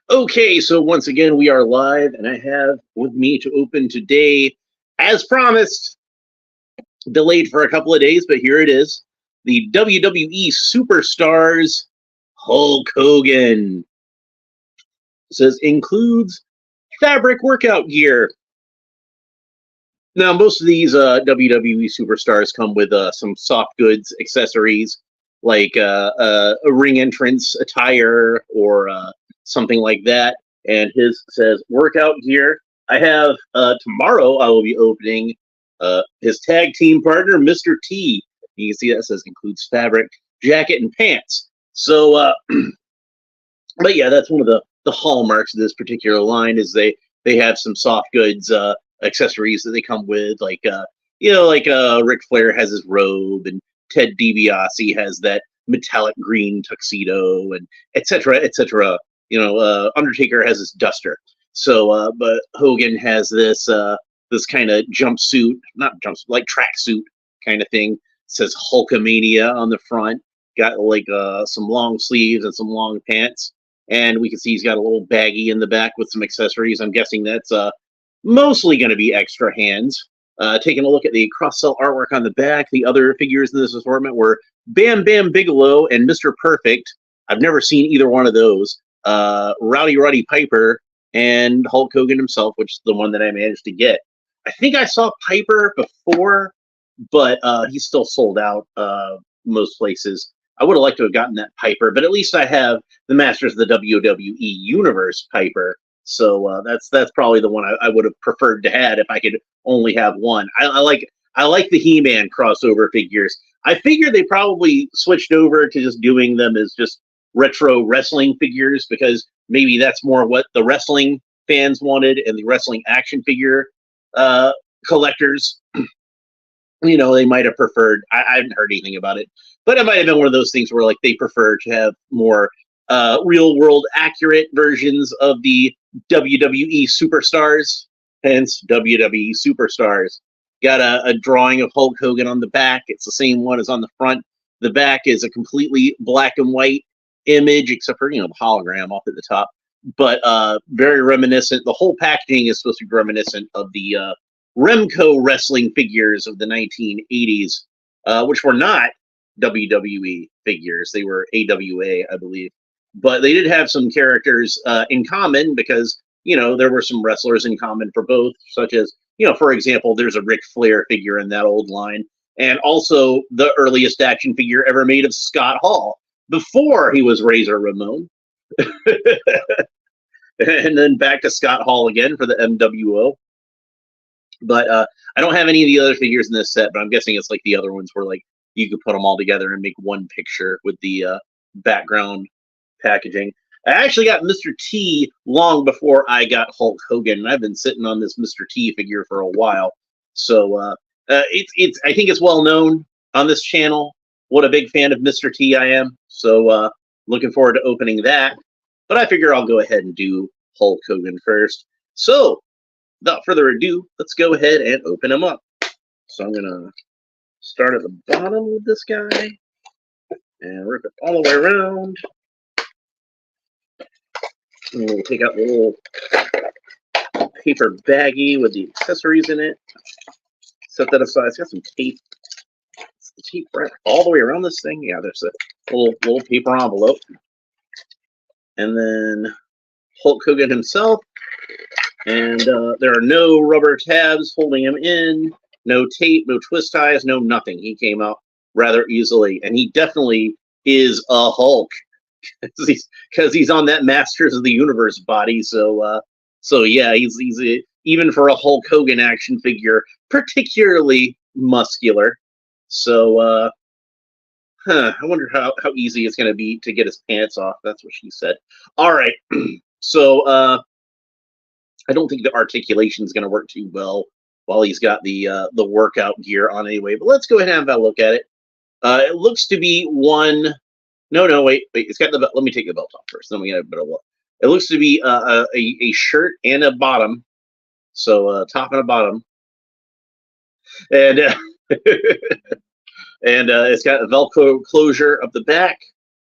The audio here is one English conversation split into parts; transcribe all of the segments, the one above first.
Okay, so once again, we are live, and I have with me to open today, as promised, delayed for a couple of days, but here it is, the WWE Superstars Hulk Hogan. It says includes fabric workout gear. Now, most of these WWE superstars come with some soft goods accessories, like a ring entrance attire or something like that. And his says workout gear. I have tomorrow. I will be opening his tag team partner, Mr. T. You can see that says includes fabric, jacket, and pants. So, but yeah, that's one of the hallmarks of this particular line is they have some soft goods accessories that they come with, like Ric Flair has his robe, and Ted DiBiase has that metallic green tuxedo, and etc. etc. Undertaker has his duster. So, but Hogan has this kind of jumpsuit, not jumpsuit, like tracksuit kind of thing. It says Hulkamania on the front. Got like some long sleeves and some long pants, and we can see he's got a little baggie in the back with some accessories. I'm guessing that's mostly going to be extra hands. Taking a look at the cross-sell artwork on the back, the other figures in this assortment were Bam Bam Bigelow and Mr. Perfect. I've never seen either one of those. Rowdy Roddy Piper and Hulk Hogan himself, which is the one that I managed to get. I think I saw Piper before, but he's still sold out most places. I would have liked to have gotten that Piper, but at least I have the Masters of the WWE Universe Piper. So that's probably the one I would have preferred to had if I could only have one. I like the He-Man crossover figures. I figure they probably switched over to just doing them as just retro wrestling figures because maybe that's more what the wrestling fans wanted and the wrestling action figure collectors. They might have preferred. I haven't heard anything about it, but it might have been one of those things where like they prefer to have more real world accurate versions of the WWE superstars, hence WWE superstars. Got a drawing of Hulk Hogan on the back. It's the same one as on the front. The back is a completely black and white image, except for the hologram off at the top. But very reminiscent. The whole packaging is supposed to be reminiscent of the Remco wrestling figures of the 1980s, which were not WWE figures. They were AWA, I believe. But they did have some characters in common because, there were some wrestlers in common for both, such as, for example, there's a Ric Flair figure in that old line, and also the earliest action figure ever made of Scott Hall before he was Razor Ramon. And then back to Scott Hall again for the MWO. But I don't have any of the other figures in this set, but I'm guessing it's like the other ones where like you could put them all together and make one picture with the background packaging. I actually got Mr. T long before I got Hulk Hogan, and I've been sitting on this Mr. T figure for a while. So it's I think it's well known on this channel what a big fan of Mr. T I am. So looking forward to opening that. But I figure I'll go ahead and do Hulk Hogan first. So without further ado, let's go ahead and open him up. So I'm gonna start at the bottom with this guy and rip it all the way around. And we'll take out the little paper baggie with the accessories in it. Set that aside. It's got some tape. It's the tape right all the way around this thing. Yeah, there's a little paper envelope. And then Hulk Hogan himself. And there are no rubber tabs holding him in, no tape, no twist ties, no nothing. He came out rather easily. And he definitely is a Hulk. Because he's on that Masters of the Universe body, so yeah, he's even for a Hulk Hogan action figure, particularly muscular. So I wonder how easy it's going to be to get his pants off. That's what she said. All right, so I don't think the articulation is going to work too well while he's got the workout gear on anyway. But let's go ahead and have a look at it. It looks to be one. No, wait. It's got the. Let me take the belt off first. Then we get a better look. It looks to be a shirt and a bottom. So top and a bottom, and and it's got a Velcro closure of the back,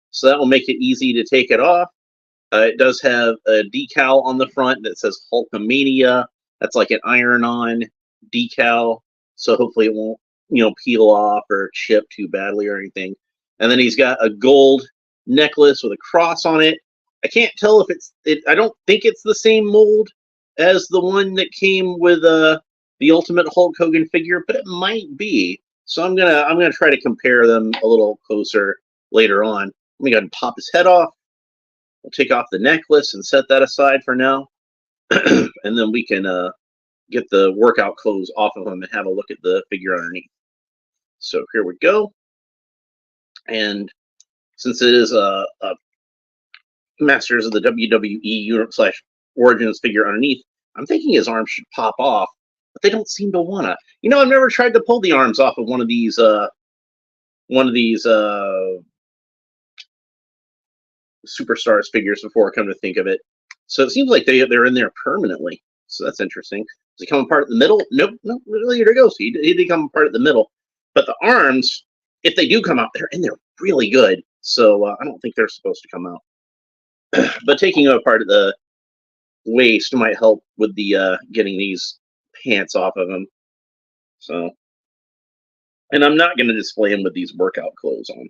so that will make it easy to take it off. It does have a decal on the front that says Hulkamania. That's like an iron-on decal, so hopefully it won't, peel off or chip too badly or anything. And then he's got a gold necklace with a cross on it. I can't tell if I don't think it's the same mold as the one that came with the Ultimate Hulk Hogan figure, but it might be. So I'm gonna try to compare them a little closer later on. Let me go ahead and pop his head off. We'll take off the necklace and set that aside for now, and then we can get the workout clothes off of him and have a look at the figure underneath. So here we go. And since it is a Masters of the WWE Europe/Origins figure underneath, I'm thinking his arms should pop off, but they don't seem to wanna. I've never tried to pull the arms off of one of these Superstars figures before, come to think of it. So it seems like they're in there permanently. So that's interesting. Does he come apart in the middle? Nope. There it goes. He did come apart at the middle. But the arms, if they do come out, they're in there really good. So I don't think they're supposed to come out. But taking them apart at the waist might help with the getting these pants off of him. So, and I'm not going to display him with these workout clothes on.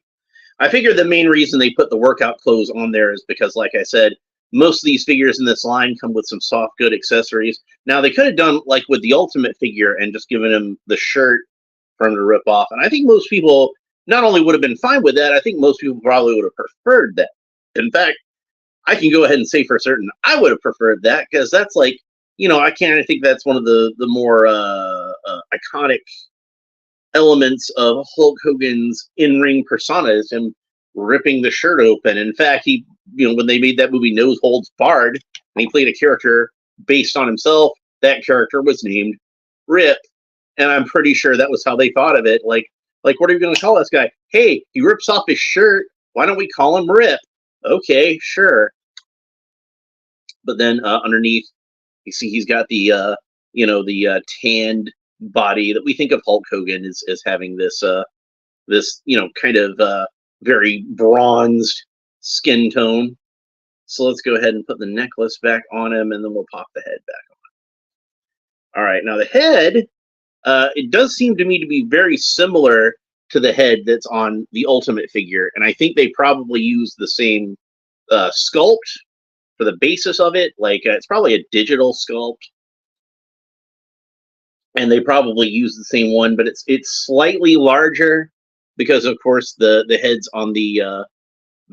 I figure the main reason they put the workout clothes on there is because, like I said, most of these figures in this line come with some soft good accessories. Now, they could have done like with the Ultimate figure and just given him the shirt for him to rip off. And I think most people not only would have been fine with that, I think most people probably would have preferred that. In fact, I can go ahead and say for certain I would have preferred that, because that's like, I think that's one of the more iconic elements of Hulk Hogan's in-ring persona is him ripping the shirt open. In fact, he, when they made that movie Nose Holds Barred, and he played a character based on himself, that character was named Rip. And I'm pretty sure that was how they thought of it. Like, what are you going to call this guy? Hey, he rips off his shirt. Why don't we call him Rip? Okay, sure. But then underneath, you see he's got the tanned body that we think of Hulk Hogan as having this kind of very bronzed skin tone. So let's go ahead and put the necklace back on him, and then we'll pop the head back on. All right, now the head, it does seem to me to be very similar to the head that's on the Ultimate figure, and I think they probably use the same sculpt for the basis of it. Like it's probably a digital sculpt, and they probably use the same one, but it's slightly larger because, of course, the heads on the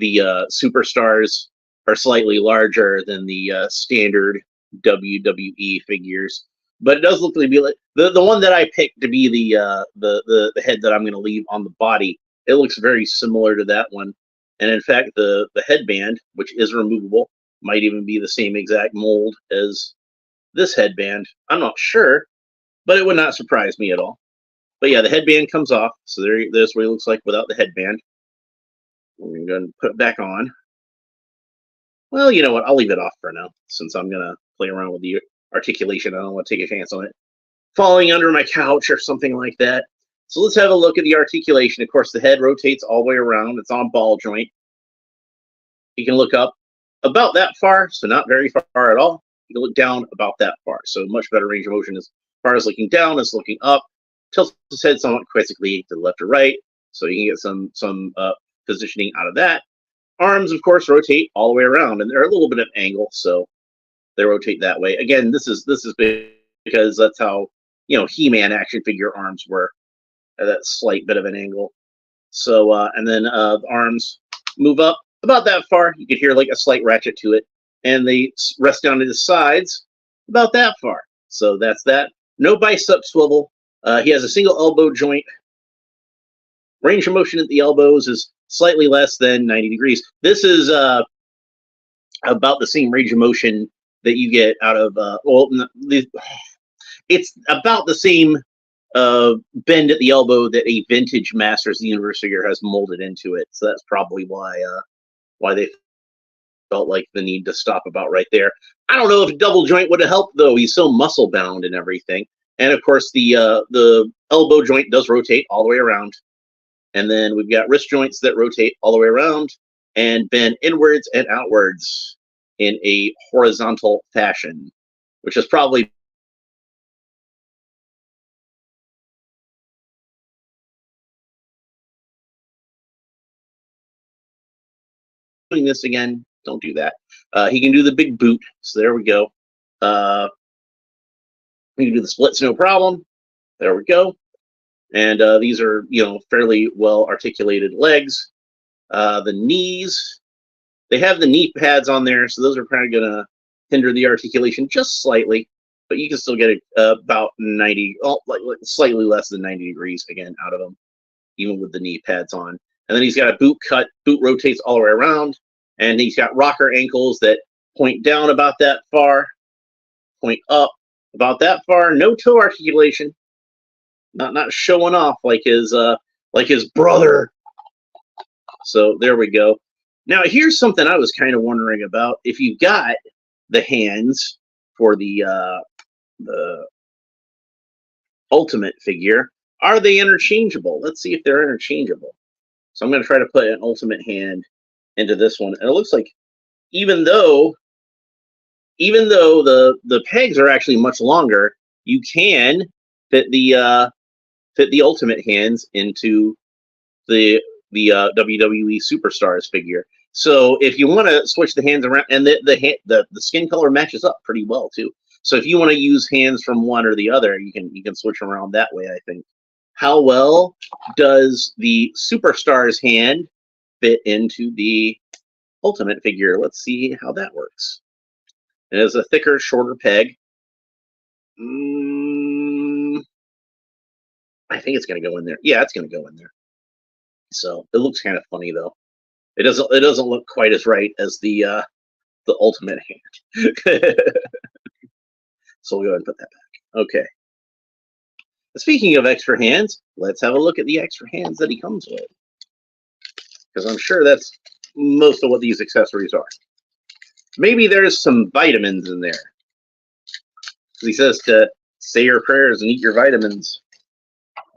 Superstars are slightly larger than the standard WWE figures. But it does look to be like the one that I picked to be the head that I'm going to leave on the body. It looks very similar to that one, and in fact, the headband, which is removable, might even be the same exact mold as this headband. I'm not sure, but it would not surprise me at all. But yeah, the headband comes off, so there's what it looks like without the headband. I'm going to put it back on. Well, you know what? I'll leave it off for now, since I'm going to play around with the articulation. I don't want to take a chance on it falling under my couch or something like that. So let's have a look at the articulation. Of course, the head rotates all the way around. It's on ball joint. You can look up about that far, so not very far at all. You can look down about that far, so much better range of motion as far as looking down as looking up. Tilts his head somewhat quizzically to the left or right, so you can get some positioning out of that. Arms, of course, rotate all the way around, and they're a little bit of angle, so they rotate that way. Again, this is because that's how He-Man action figure arms were, at that slight bit of an angle. So and then the arms move up about that far. You could hear like a slight ratchet to it, and they rest down to the sides about that far. So that's that. No bicep swivel. He has a single elbow joint. Range of motion at the elbows is slightly less than 90 degrees. This is about the same range of motion that you get out of, it's about the same bend at the elbow that a vintage Masters of the Universe figure has molded into it. So that's probably why they felt like the need to stop about right there. I don't know if double joint would have helped, though. He's so muscle bound and everything. And of course, the elbow joint does rotate all the way around. And then we've got wrist joints that rotate all the way around and bend inwards and outwards. in a horizontal fashion, which is probably doing this again. Don't do that. He can do the big boot. So there we go. He can do the splits, no problem. There we go. And these are, fairly well articulated legs. The knees, they have the knee pads on there, so those are probably going to hinder the articulation just slightly, but you can still get about 90, like slightly less than 90 degrees again out of them, even with the knee pads on. And then he's got a boot cut, boot rotates all the way around, and he's got rocker ankles that point down about that far, point up about that far, no toe articulation, not showing off like his brother. So there we go. Now here's something I was kind of wondering about. If you've got the hands for the Ultimate figure, are they interchangeable? Let's see if they're interchangeable. So I'm going to try to put an Ultimate hand into this one, and it looks like even though the pegs are actually much longer, you can fit the Ultimate hands into the WWE Superstars figure. So if you want to switch the hands around, and the skin color matches up pretty well too. So if you want to use hands from one or the other, you can switch them around that way, I think. How well does the Superstars hand fit into the Ultimate figure? Let's see how that works. It is a thicker, shorter peg. I think it's going to go in there. Yeah, it's going to go in there. So it looks kind of funny though. It doesn't look quite as right as the Ultimate hand. So we'll go ahead and put that back. Okay. Speaking of extra hands, let's have a look at the extra hands that he comes with, because I'm sure that's most of what these accessories are. Maybe there's some vitamins in there. He says to say your prayers and eat your vitamins.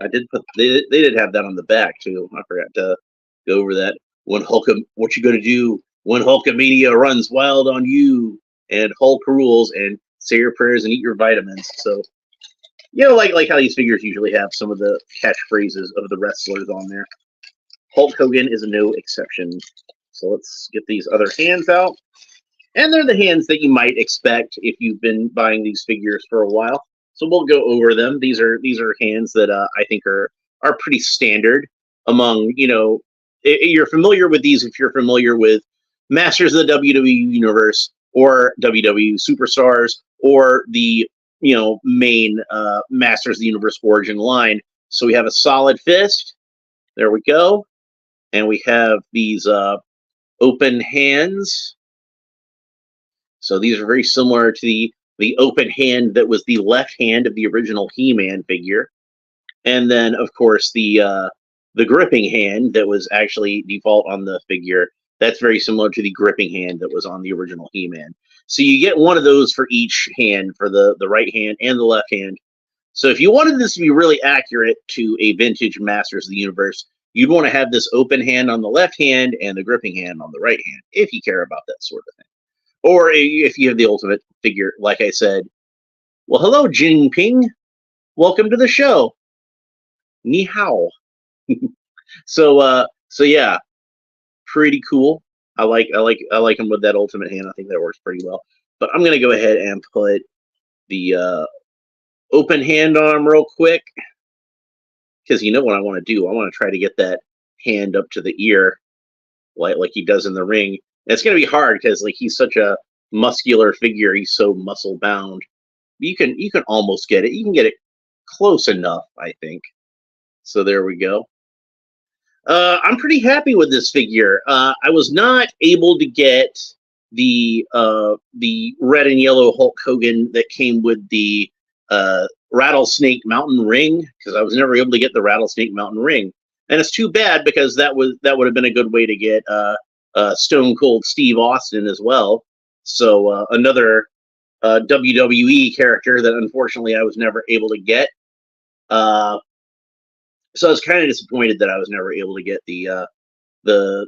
I did put they did have that on the back too. I forgot to go over that. When what you gonna do when Hulkamania runs wild on you, and Hulk rules, and say your prayers and eat your vitamins. So like how these figures usually have some of the catchphrases of the wrestlers on there. Hulk Hogan is no exception. So let's get these other hands out. And they're the hands that you might expect if you've been buying these figures for a while. So we'll go over them. These are hands that I think are pretty standard among, you're familiar with these if you're familiar with Masters of the WWE Universe or WWE Superstars or the main Masters of the Universe Origin line. So we have a solid fist. There we go. And we have these open hands. So these are very similar to the open hand that was the left hand of the original He-Man figure. And then, of course, the gripping hand that was actually default on the figure. That's very similar to the gripping hand that was on the original He-Man. So you get one of those for each hand, for the right hand and the left hand. So if you wanted this to be really accurate to a vintage Masters of the Universe, you'd want to have this open hand on the left hand and the gripping hand on the right hand, if you care about that sort of thing. Or if you have the Ultimate figure, like I said. Well, hello, Jinping. Welcome to the show. Ni hao. So yeah, pretty cool. I like him with that Ultimate hand. I think that works pretty well. But I'm gonna go ahead and put the open hand on him real quick, because you know what I want to do. I want to try to get that hand up to the ear, like he does in the ring. And it's gonna be hard because he's such a muscular figure. He's so muscle bound. You can almost get it. You can get it close enough, I think. So there we go. I'm pretty happy with this figure. I was not able to get the red and yellow Hulk Hogan that came with the Rattlesnake Mountain ring, because I was never able to get the Rattlesnake Mountain ring, and it's too bad, because that would have been a good way to get Stone Cold Steve Austin as well. So another WWE character that unfortunately I was never able to get. So I was kind of disappointed that I was never able to get the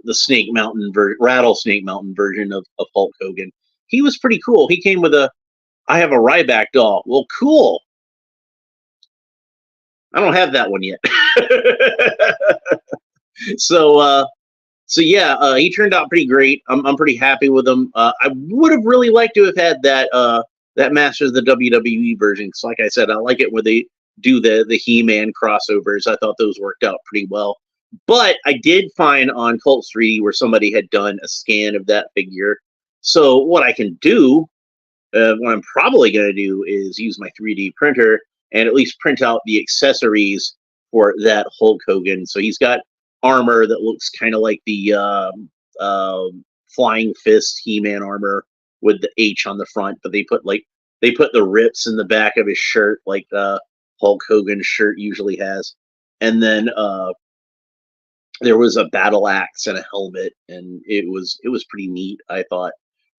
Snake Mountain Rattlesnake Mountain version of Hulk Hogan. he was pretty cool. He came with I have a Ryback doll. Well, cool. I don't have that one yet. So yeah, he turned out pretty great. I'm pretty happy with him. I would have really liked to have had that Masters of the WWE version. Because like I said, I like it when they do the He-Man crossovers. I thought those worked out pretty well. But I did find on Cult 3 where somebody had done a scan of that figure. So what I can do, what I'm probably going to do, is use my 3D printer and at least print out the accessories for that Hulk Hogan. So he's got armor that looks kind of like the Flying Fist He-Man armor with the H on the front, but they put the rips in the back of his shirt like Hulk Hogan's shirt usually has. And then there was a battle axe and a helmet, and it was pretty neat, I thought.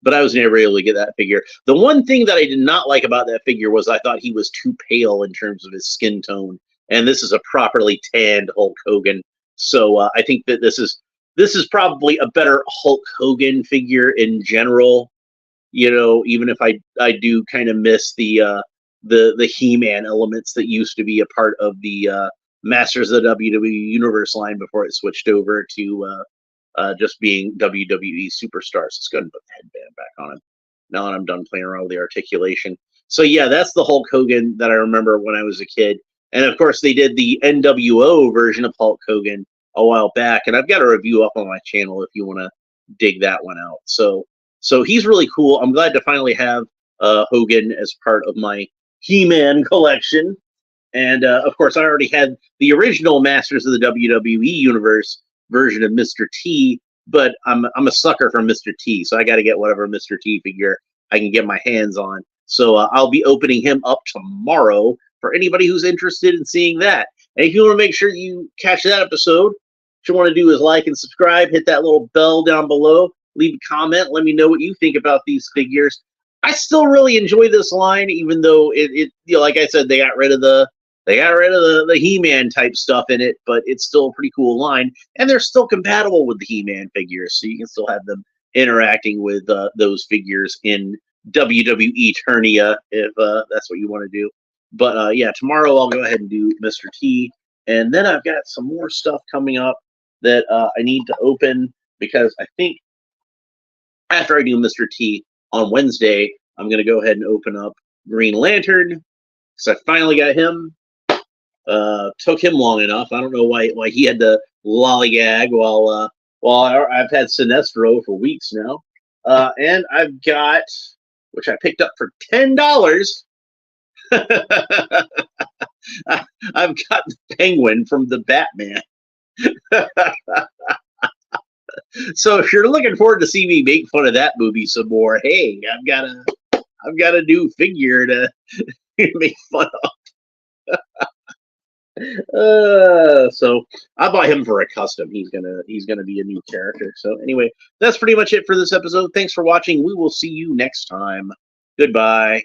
But I was never able to get that figure. The one thing that I did not like about that figure was I thought he was too pale in terms of his skin tone. And this is a properly tanned Hulk Hogan. So I think that this is probably a better Hulk Hogan figure in general. You know, even if I do kind of miss the He-Man elements that used to be a part of the Masters of the WWE Universe line before it switched over to just being WWE Superstars. Let's go ahead and put the headband back on him now that I'm done playing around with the articulation. So yeah, that's the Hulk Hogan that I remember when I was a kid. And of course, they did the NWO version of Hulk Hogan a while back, and I've got a review up on my channel if you want to dig that one out. So he's really cool. I'm glad to finally have Hogan as part of my He-Man collection. And of course, I already had the original Masters of the WWE Universe version of Mr. T, but I'm a sucker for Mr. T, so I got to get whatever Mr. T figure I can get my hands on. So I'll be opening him up tomorrow for anybody who's interested in seeing that. And if you want to make sure you catch that episode, what you want to do is like and subscribe, hit that little bell down below, leave a comment, let me know what you think about these figures. I still really enjoy this line, even though it like I said, they got rid of the He-Man type stuff in it, but it's still a pretty cool line, and they're still compatible with the He-Man figures, so you can still have them interacting with those figures in WWE Eternia if that's what you want to do. But yeah, tomorrow I'll go ahead and do Mr. T, and then I've got some more stuff coming up that I need to open, because I think after I do Mr. T on Wednesday, I'm going to go ahead and open up Green Lantern, because I finally got him. Took him long enough. I don't know why he had to lollygag while I've had Sinestro for weeks now. And I've got, which I picked up for $10. I've got the Penguin from the Batman. So if you're looking forward to see me make fun of that movie some more, hey, I've got a new figure to make fun of. So I bought him for a custom. He's gonna be a new character. So anyway, that's pretty much it for this episode. Thanks for watching. We will see you next time. Goodbye.